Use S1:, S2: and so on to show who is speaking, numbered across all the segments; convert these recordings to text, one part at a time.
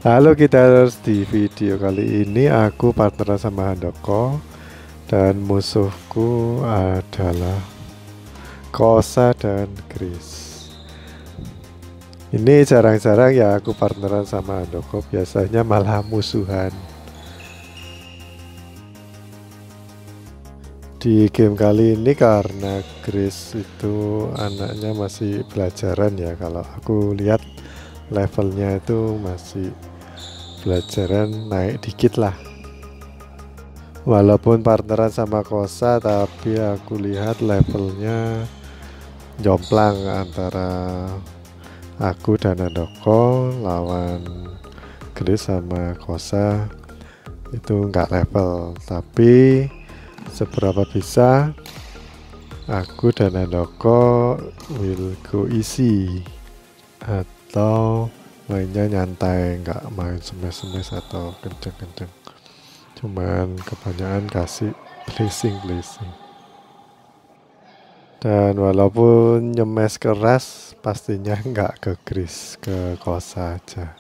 S1: Halo kita di video kali ini aku partneran sama Handoko dan musuhku adalah Kosa dan Chris. Ini jarang-jarang ya aku partneran sama Handoko, biasanya malah musuhan. Di game kali ini karena Chris itu anaknya masih pelajaran ya, kalau aku lihat levelnya itu masih pelajaran, naik dikit lah. Walaupun partneran sama Kosa, tapi aku lihat levelnya jomplang antara aku dan Handoko lawan Chris sama Kosa itu nggak level. Tapi seberapa bisa aku dan Handoko will go easy atau mainnya nyantai, nggak main smash atau kenceng-kenceng, cuman kebanyakan kasih blessing. Dan walaupun nyemes keras, pastinya nggak ke Chris, ke Kosa aja.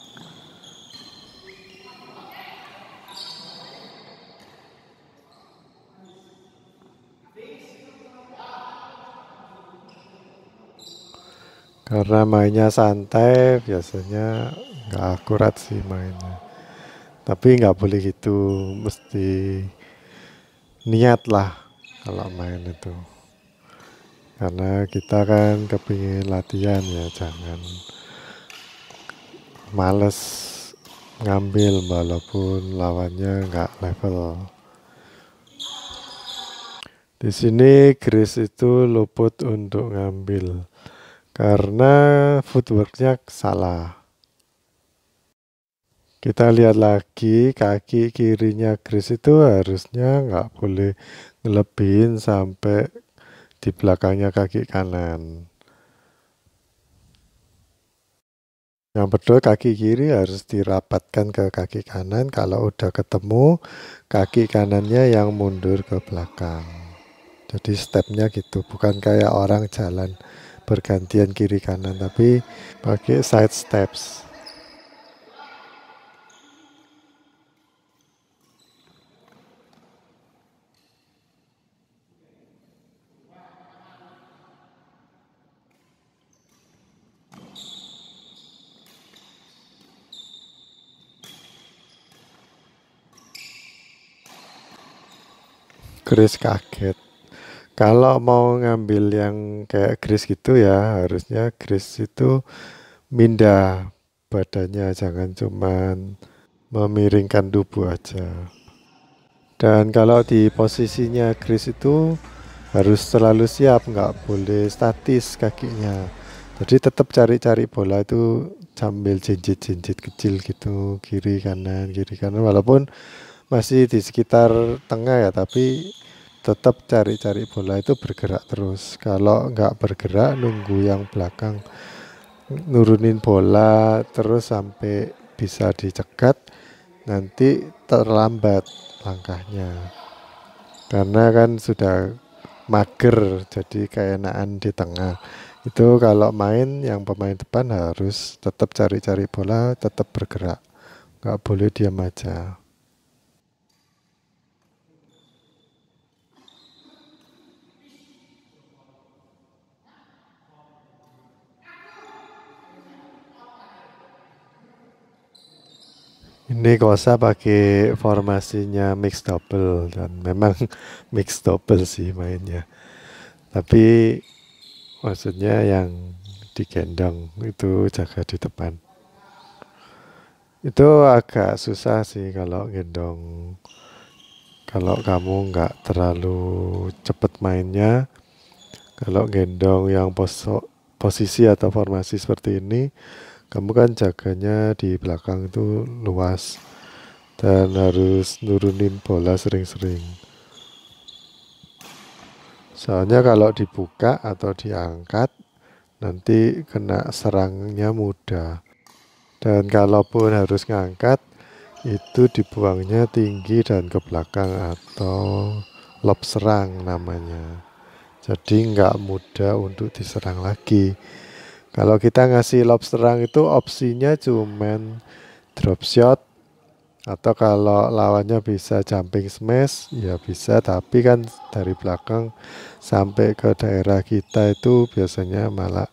S1: Karena mainnya santai, biasanya nggak akurat sih mainnya. Tapi nggak boleh gitu, mesti niat lah kalau main itu. Karena kita kan kepingin latihan ya, jangan males ngambil walaupun lawannya nggak level. Di sini Chris itu luput untuk ngambil karena footworknya salah. Kita lihat lagi kaki kirinya Chris itu harusnya nggak boleh ngelebihin sampai di belakangnya kaki kanan. Yang betul kaki kiri harus dirapatkan ke kaki kanan, kalau udah ketemu kaki kanannya yang mundur ke belakang. Jadi stepnya gitu, bukan kayak orang jalan bergantian kiri kanan, tapi pakai side steps. Chris kaget. Kalau mau ngambil yang kayak Chris gitu ya, harusnya Chris itu mindah badannya, jangan cuman memiringkan tubuh aja. Dan kalau di posisinya Chris itu harus selalu siap, nggak boleh statis kakinya. Jadi tetap cari-cari bola itu sambil jinjit-jinjit kecil gitu, kiri kanan, walaupun masih di sekitar tengah ya, tapi tetap cari-cari bola itu bergerak terus. Kalau nggak bergerak, nunggu yang belakang nurunin bola terus sampai bisa dicegat, nanti terlambat langkahnya. Karena kan sudah mager, jadi keenaan di tengah. Itu kalau main yang pemain depan harus tetap cari-cari bola, tetap bergerak. Nggak boleh diam aja. Ini Kosa pakai formasinya mix double dan memang mix double sih mainnya. Tapi maksudnya yang digendong itu jaga di depan. Itu agak susah sih kalau gendong. Kalau kamu nggak terlalu cepet mainnya, kalau gendong yang posisi atau formasi seperti ini, kamu kan jaganya di belakang itu luas dan harus nurunin bola sering-sering. Soalnya kalau dibuka atau diangkat, nanti kena serangnya mudah. Dan kalaupun harus ngangkat, itu dibuangnya tinggi dan ke belakang atau lob serang namanya. Jadi nggak mudah untuk diserang lagi. Kalau kita ngasih lob serang itu opsinya cuman drop shot, atau kalau lawannya bisa jumping smash ya bisa, tapi kan dari belakang sampai ke daerah kita itu biasanya malah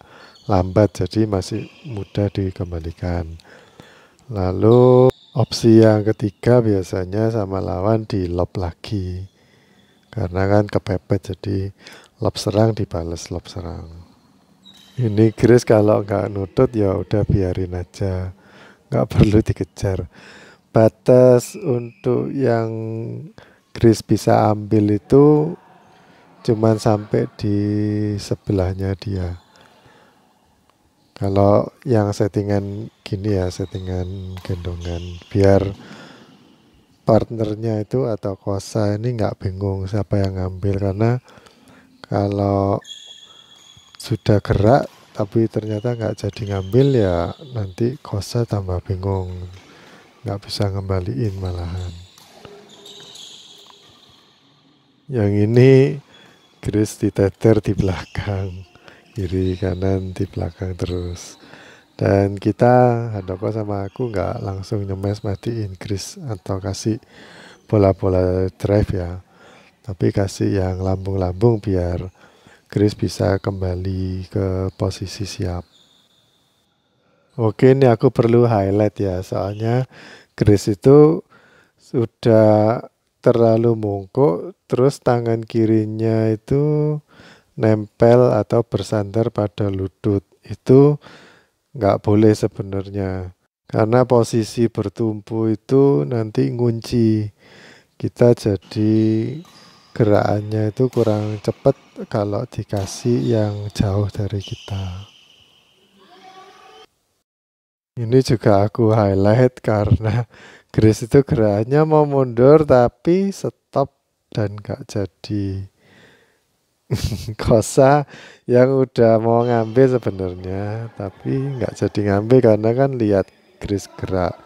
S1: lambat, jadi masih mudah dikembalikan. Lalu opsi yang ketiga biasanya sama lawan di lob lagi, karena kan kepepet, jadi lob serang dibales lob serang. Ini Grace kalau nggak nutut ya udah biarin aja, nggak perlu dikejar. Batas untuk yang Grace bisa ambil itu cuman sampai di sebelahnya dia. Kalau yang settingan gini ya, settingan gendongan, biar partnernya itu atau kosa ini nggak bingung siapa yang ngambil, karena kalau sudah gerak tapi ternyata nggak jadi ngambil ya nanti kosa tambah bingung, nggak bisa ngembaliin malahan. Yang ini Grace diteter di belakang, kiri kanan di belakang terus. Dan kita, Handoko sama aku nggak langsung nyemes matiin Grace atau kasih bola-bola drive ya, tapi kasih yang lambung-lambung biar Grace bisa kembali ke posisi siap. Oke, ini aku perlu highlight ya, soalnya Grace itu sudah terlalu mongkok, terus tangan kirinya itu nempel atau bersandar pada lutut. Itu nggak boleh sebenarnya, karena posisi bertumpu itu nanti ngunci kita, jadi gerakannya itu kurang cepat kalau dikasih yang jauh dari kita. Ini juga aku highlight karena Grace itu gerakannya mau mundur tapi stop dan gak jadi. Kosa yang udah mau ngambil sebenarnya tapi nggak jadi ngambil karena kan lihat Grace gerak.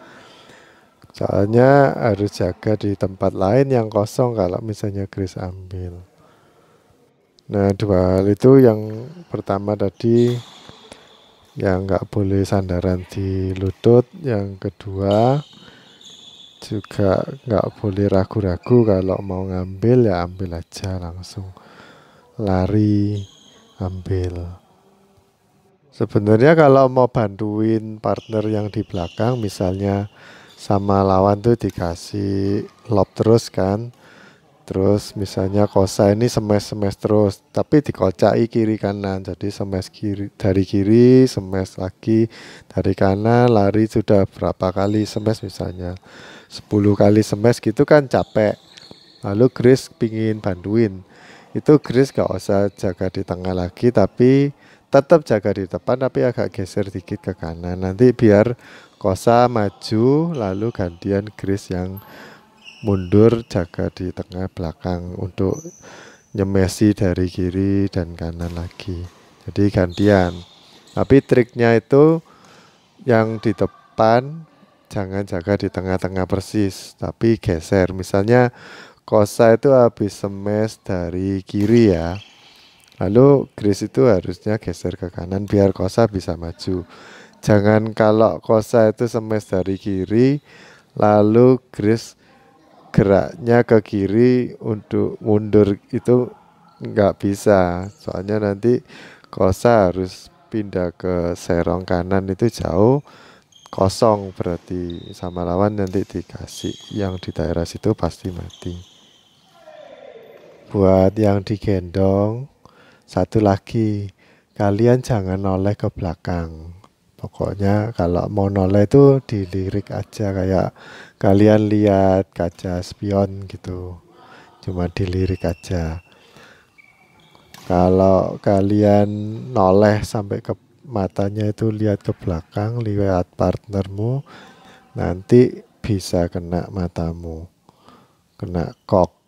S1: Soalnya harus jaga di tempat lain yang kosong kalau misalnya Grace ambil. Nah, dua hal itu, yang pertama tadi yang nggak boleh sandaran di lutut, yang kedua juga nggak boleh ragu-ragu, kalau mau ngambil ya ambil aja langsung, lari ambil. Sebenarnya kalau mau bantuin partner yang di belakang, misalnya sama lawan tuh dikasih lob terus kan, terus misalnya kosa ini smash terus, tapi dikocai kiri kanan, jadi smash kiri dari kiri, smash lagi dari kanan, lari sudah berapa kali smash, misalnya 10 kali smash gitu kan capek. Lalu Grace pingin bantuin, itu Grace gak usah jaga di tengah lagi, tapi tetap jaga di depan tapi agak geser dikit ke kanan, nanti biar kosa maju lalu gantian Grace yang mundur jaga di tengah belakang untuk nyemesi dari kiri dan kanan lagi. Jadi gantian. Tapi triknya itu yang di depan jangan jaga di tengah-tengah persis, tapi geser. Misalnya kosa itu habis smash dari kiri ya, lalu Grace itu harusnya geser ke kanan biar kosa bisa maju. Jangan kalau kosa itu smash dari kiri lalu Grace geraknya ke kiri untuk mundur, itu nggak bisa, soalnya nanti kosa harus pindah ke serong kanan, itu jauh kosong, berarti sama lawan nanti dikasih yang di daerah situ pasti mati. Buat yang digendong, satu lagi, kalian jangan noleh ke belakang. Pokoknya kalau mau noleh itu dilirik aja, kayak kalian lihat kaca spion gitu. Cuma dilirik aja. Kalau kalian noleh sampai ke matanya itu lihat ke belakang, lihat partnermu, nanti bisa kena matamu, kena kok.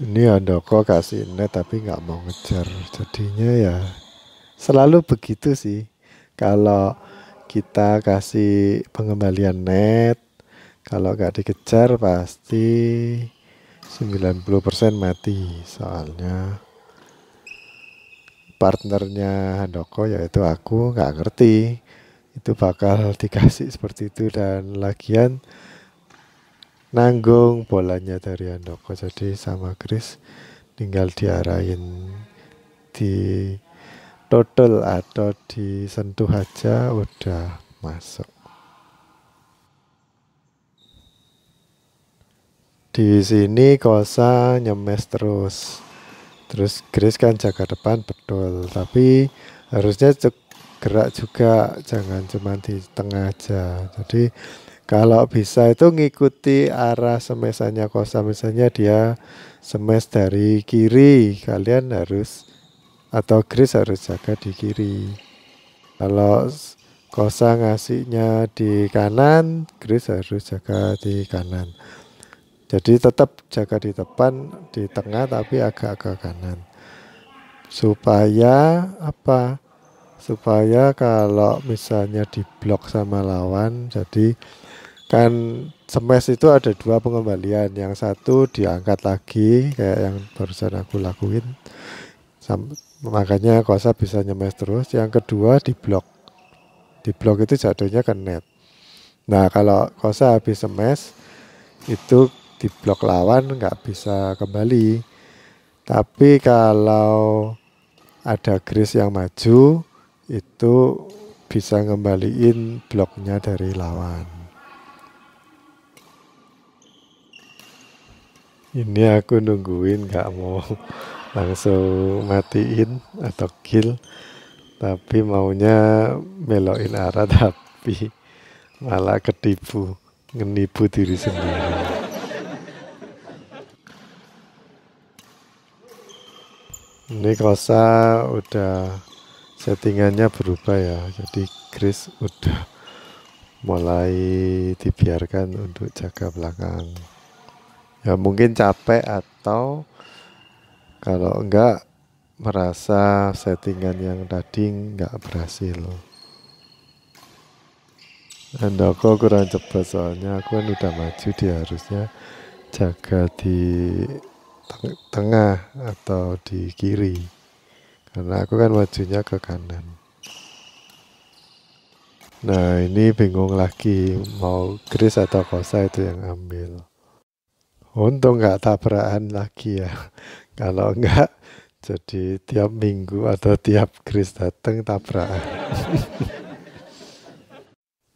S1: Ini Handoko kasih net tapi nggak mau ngejar, jadinya ya selalu begitu sih. Kalau kita kasih pengembalian net, kalau nggak dikejar pasti 90% mati. Soalnya partnernya Handoko yaitu aku nggak ngerti itu bakal dikasih seperti itu, dan lagian nanggung bolanya dari Handoko, jadi sama Chris tinggal diarahin di total atau disentuh aja udah masuk. Di sini Kosa nyemes terus Chris kan jaga depan betul, tapi harusnya gerak juga, jangan cuma di tengah aja. Jadi kalau bisa itu ngikuti arah semesannya Kosa, misalnya dia semes dari kiri, kalian harus atau Chris harus jaga di kiri. Kalau Kosa ngasihnya di kanan, Chris harus jaga di kanan. Jadi tetap jaga di depan, di tengah tapi agak ke kanan. Supaya apa? Supaya kalau misalnya diblok sama lawan, jadi kan smash itu ada dua pengembalian. Yang satu diangkat lagi kayak yang barusan aku lakuin. Makanya Kosa bisa nyemes terus. Yang kedua diblok. Diblok itu jatuhnya ke net. Nah kalau Kosa habis smash itu diblok lawan nggak bisa kembali. Tapi kalau ada Chris yang maju itu bisa ngembaliin bloknya dari lawan. Ini aku nungguin nggak mau langsung matiin atau kill, tapi maunya meloin arah tapi malah ketipu, ngenipu diri sendiri. Ini Kosa udah settingannya berubah ya, jadi Chris udah mulai dibiarkan untuk jaga belakang. Ya mungkin capek atau kalau enggak merasa settingan yang tadi enggak berhasil. Handoko kurang cepat soalnya aku kan udah maju, dia harusnya jaga di tengah atau di kiri karena aku kan majunya ke kanan. Nah ini bingung lagi mau Chris atau Kosa itu yang ambil. Untung nggak tabrakan lagi ya. Kalau enggak jadi tiap minggu atau tiap Chris datang tabrakan.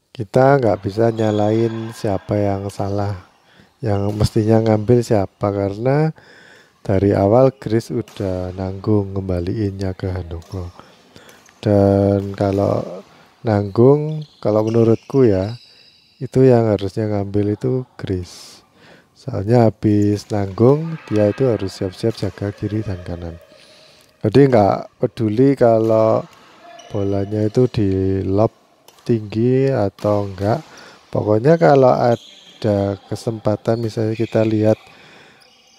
S1: Kita nggak bisa nyalain siapa yang salah, yang mestinya ngambil siapa, karena dari awal Chris udah nanggung ngembaliinnya ke Handoko. Dan kalau nanggung, kalau menurutku ya, itu yang harusnya ngambil itu Chris. Soalnya habis nanggung, dia itu harus siap-siap jaga kiri dan kanan. Jadi nggak peduli kalau bolanya itu di lob tinggi atau enggak. Pokoknya kalau ada kesempatan, misalnya kita lihat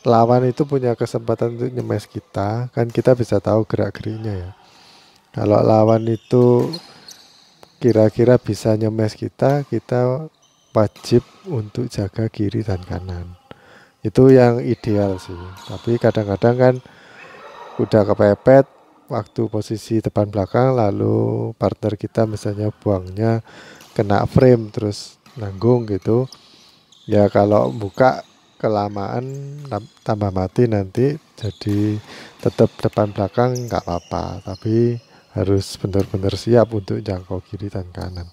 S1: lawan itu punya kesempatan untuk nyemes kita, kan kita bisa tahu gerak-geriknya ya. Kalau lawan itu kira-kira bisa nyemes kita, kita wajib untuk jaga kiri dan kanan. Itu yang ideal sih. Tapi kadang-kadang kan udah kepepet waktu posisi depan belakang, lalu partner kita misalnya buangnya kena frame terus nanggung gitu. Ya kalau buka kelamaan tambah mati nanti, jadi tetap depan belakang nggak apa-apa, tapi harus benar-benar siap untuk jangkau kiri dan kanan.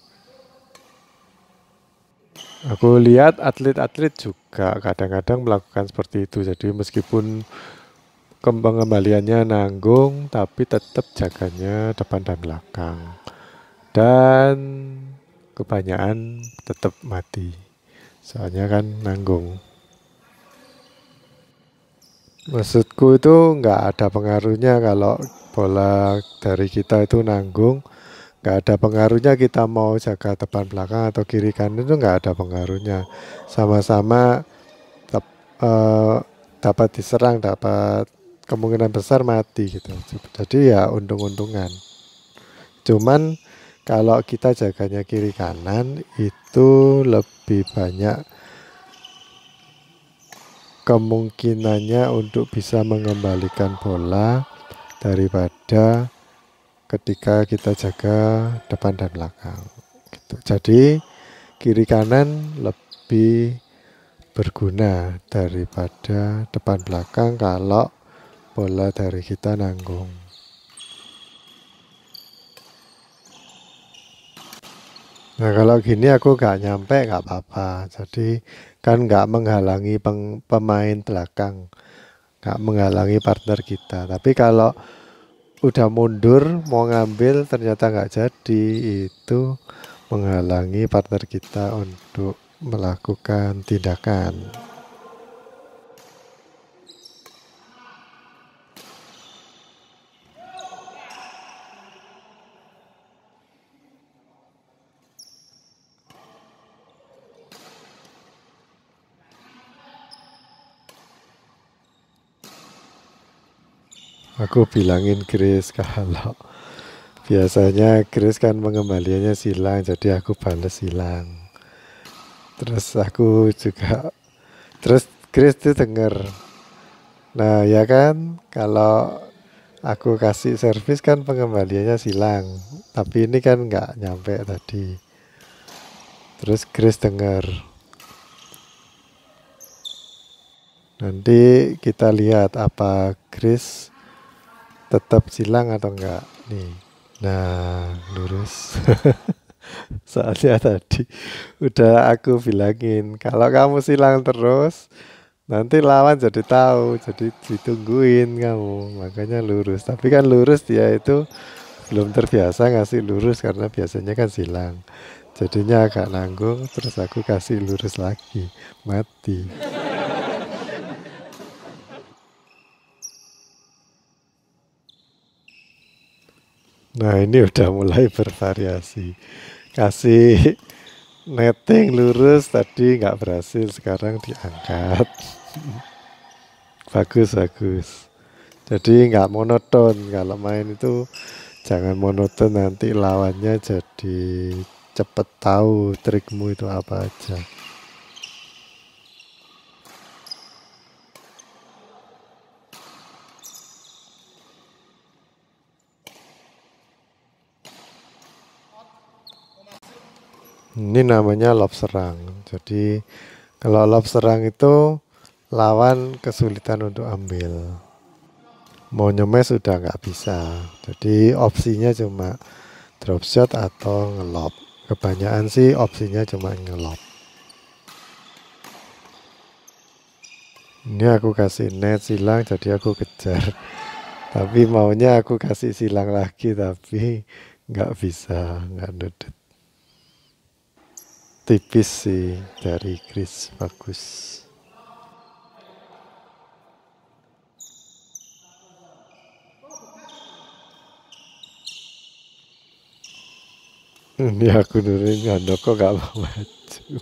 S1: Aku lihat atlet-atlet juga kadang-kadang melakukan seperti itu, jadi meskipun pengembaliannya nanggung tapi tetap jaganya depan dan belakang, dan kebanyakan tetap mati soalnya kan nanggung. Maksudku itu nggak ada pengaruhnya kalau bola dari kita itu nanggung, nggak ada pengaruhnya kita mau jaga depan belakang atau kiri kanan, itu nggak ada pengaruhnya. Sama-sama eh, dapat diserang, dapat kemungkinan besar mati gitu. Jadi ya untung-untungan. Cuman kalau kita jaganya kiri kanan itu lebih banyak kemungkinannya untuk bisa mengembalikan bola daripada ketika kita jaga depan dan belakang gitu. Jadi kiri kanan lebih berguna daripada depan belakang kalau bola dari kita nanggung. Nah kalau gini aku gak nyampe gak apa-apa. Jadi kan gak menghalangi pemain belakang, gak menghalangi partner kita. Tapi kalau udah mundur mau ngambil ternyata gak jadi, itu menghalangi partner kita untuk melakukan tindakan. Aku bilangin Grace kalau biasanya Grace kan pengembaliannya silang, jadi aku bales silang. Terus aku juga, terus Grace tuh denger. Nah ya kan, kalau aku kasih servis kan pengembaliannya silang, tapi ini kan nggak nyampe tadi. Terus Grace denger. Nanti kita lihat apa Grace tetap silang atau enggak. Nih, nah lurus. Soalnya tadi udah aku bilangin kalau kamu silang terus nanti lawan jadi tahu, jadi ditungguin kamu, makanya lurus. Tapi kan lurus dia itu belum terbiasa ngasih lurus karena biasanya kan silang. Jadinya agak nanggung, terus aku kasih lurus lagi, mati. Nah ini udah mulai bervariasi. Kasih netting lurus tadi nggak berhasil, sekarang diangkat. Bagus bagus. Jadi nggak monoton kalau main itu, jangan monoton nanti lawannya jadi cepet tahu trikmu itu apa aja. Ini namanya lob serang. Jadi kalau lob serang itu lawan kesulitan untuk ambil. Mau nyemes sudah nggak bisa. Jadi opsinya cuma drop shot atau ngelob. Kebanyakan sih opsinya cuma ngelob. Ini aku kasih net silang jadi aku kejar. Tapi maunya aku kasih silang lagi tapi nggak bisa, nggak nudet. Tipis sih dari Chris, bagus. Ini aku nurunin Handoko gak mau maju.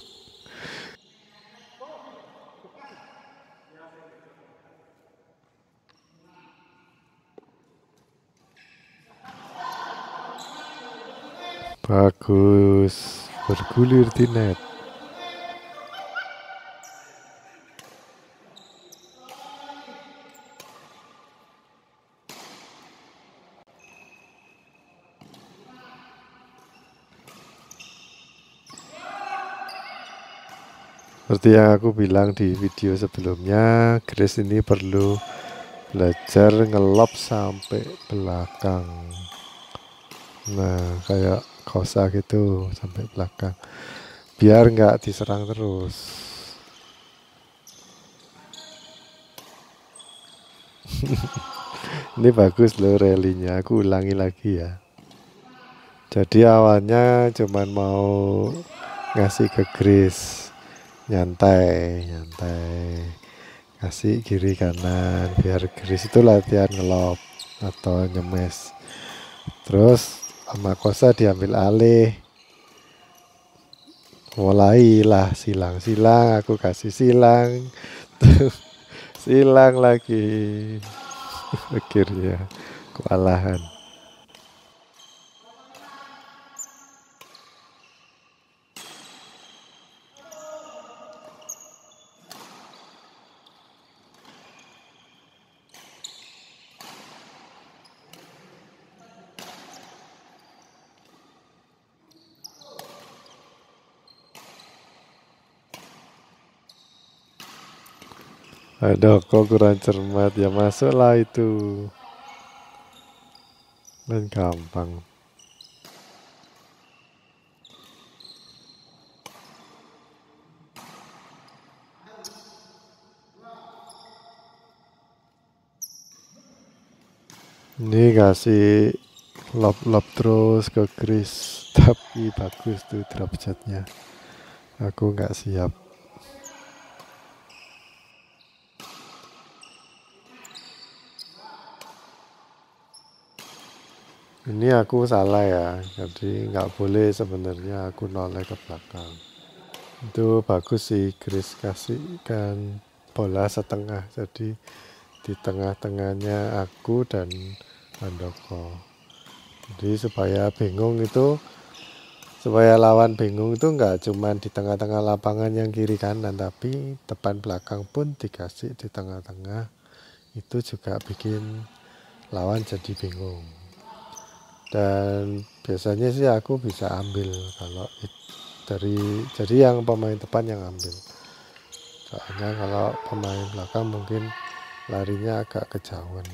S1: Bagus, bergulir di net. Seperti yang aku bilang di video sebelumnya, Grace ini perlu belajar ngelop sampai belakang. Nah, kayak Kosa gitu sampai belakang. Biar nggak diserang terus. Ini bagus loh rallynya, aku ulangi lagi ya. Jadi awalnya cuman mau ngasih ke Grace, nyantai, nyantai. Kasih kiri kanan biar Grace itu latihan ngelop atau nyemes. Terus sama Kosa diambil alih, mulailah silang-silang, aku kasih silang, silang lagi. Akhirnya kewalahan. Aduh, kok kurang cermat ya, masuklah itu kan gampang. Ini kasih lob terus ke Chris, tapi bagus tuh drop shotnya. Aku nggak siap. Ini aku salah ya, jadi nggak boleh sebenarnya aku noleh ke belakang. Itu bagus sih Chris kasihkan bola setengah, jadi di tengah-tengahnya aku dan Handoko. Jadi supaya bingung itu, supaya lawan bingung itu nggak cuma di tengah-tengah lapangan yang kiri kanan, tapi depan belakang pun dikasih di tengah-tengah. Itu juga bikin lawan jadi bingung. Dan biasanya sih aku bisa ambil kalau jadi yang pemain depan yang ambil. Soalnya kalau pemain belakang mungkin larinya agak kejauhan.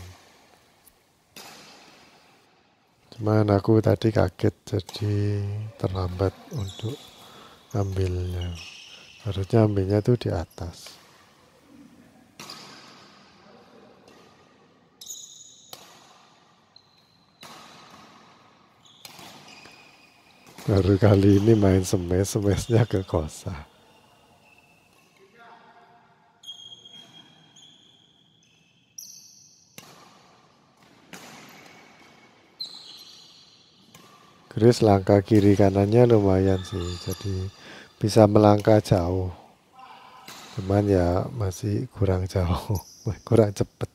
S1: Cuman aku tadi kaget jadi terlambat untuk ambilnya. Harusnya ambilnya tuh di atas. Baru kali ini main semesnya ke Kosa. Chris langkah kiri kanannya lumayan sih, jadi bisa melangkah jauh. Cuman ya masih kurang jauh, kurang cepet.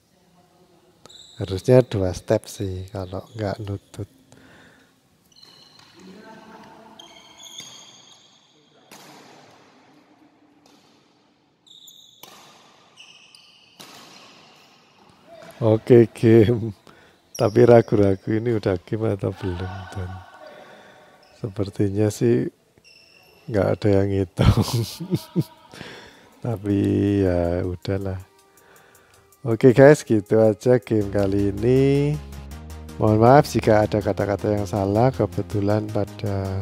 S1: Harusnya 2 step sih kalau nggak nutut. Oke game, tapi ragu-ragu ini udah game atau belum, dan sepertinya sih nggak ada yang ngitung. Tapi ya udahlah. Oke guys, gitu aja game kali ini. Mohon maaf jika ada kata-kata yang salah. Kebetulan pada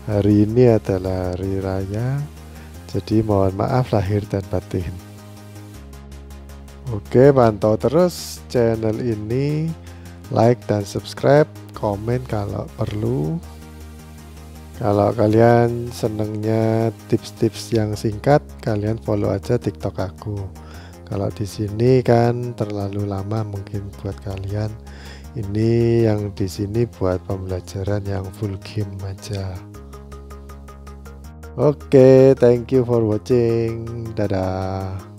S1: hari ini adalah hari raya, jadi mohon maaf lahir dan batin. Oke, pantau terus channel ini, like dan subscribe, komen kalau perlu. Kalau kalian senengnya tips-tips yang singkat, kalian follow aja TikTok aku. Kalau di sini kan terlalu lama mungkin buat kalian. Ini yang di sini buat pembelajaran yang full game aja. Oke, thank you for watching. Dadah.